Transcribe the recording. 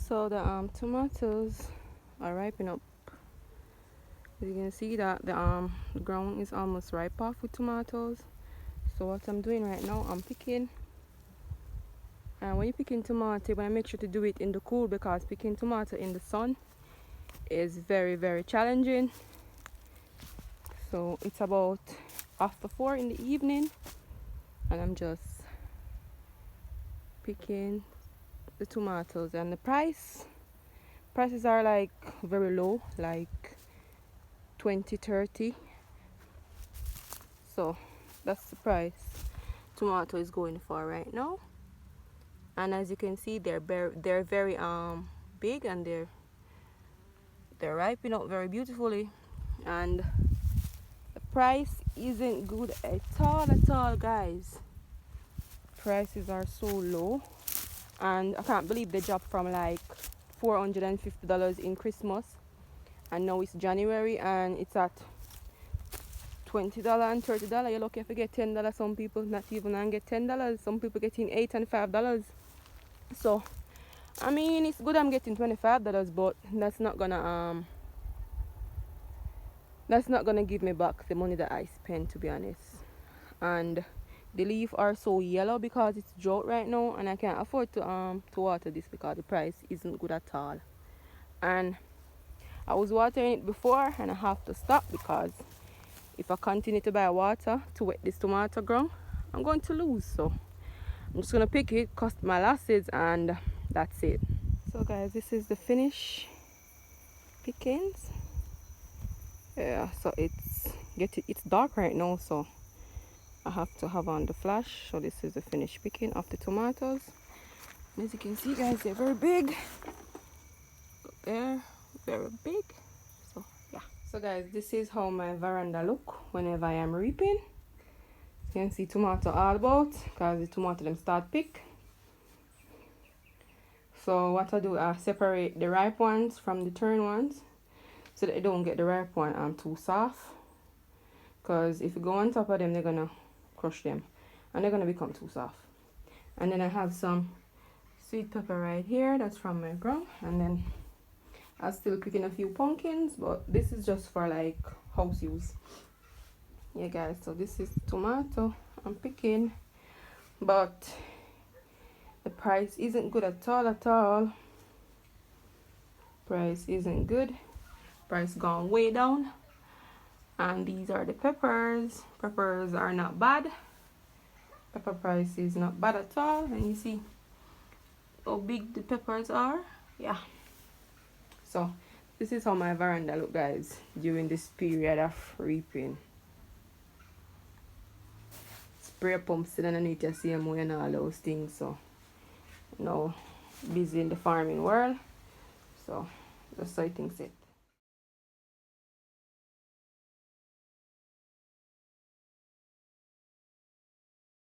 So the tomatoes are ripening up. As you can see that the ground is almost ripe off with tomatoes. So what I'm doing right now, I'm picking. And when you're picking tomato, you want to make sure to do it in the cool, because picking tomato in the sun is very challenging. So it's about after 4 in the evening, and I'm just picking the tomatoes. And the prices are like very low, like 20-30. So that's the price tomato is going for right now. And as you can see, they're very big, and they're ripening up very beautifully. And the price isn't good at all, guys. Prices are so low, and I can't believe they dropped from like $450 in Christmas, and now it's January and it's at $20 and $30. You're lucky if you get $10. Some people not even and get $10. Some people getting $8 and $5. So I mean, it's good I'm getting $25, but that's not gonna give me back the money that I spent, to be honest. And the leaves are so yellow because it's drought right now, and I can't afford to water this because the price isn't good at all. And I was watering it before, and I have to stop because if I continue to buy water to wet this tomato ground, I'm going to lose. So I'm just gonna pick it, cost my losses, and that's it. So guys, this is the finish pickings. Yeah, so it's dark right now, so I have to have on the flash. So this is the finished picking of the tomatoes. And as you can see, guys, they're very big. They're very big. So yeah. So guys, this is how my veranda look whenever I am reaping. You can see tomato all about, because the tomato them start pick. So what I do, I separate the ripe ones from the turn ones, so that I don't get the ripe one too soft. Because if you go on top of them, they're gonna crush them, and they're gonna become too soft. And then I have some sweet pepper right here, that's from my ground. And then I'm still picking a few pumpkins, but this is just for like house use. Yeah guys, so this is tomato I'm picking, but the price isn't good at all. Price isn't good. Price gone way down. And these are the peppers. Peppers are not bad. Pepper price is not bad at all. And you see how big the peppers are. Yeah. So this is how my veranda look, guys, during this period of reaping. Spray pumps still underneath your same way and all those things. So now busy in the farming world. So that's how things it.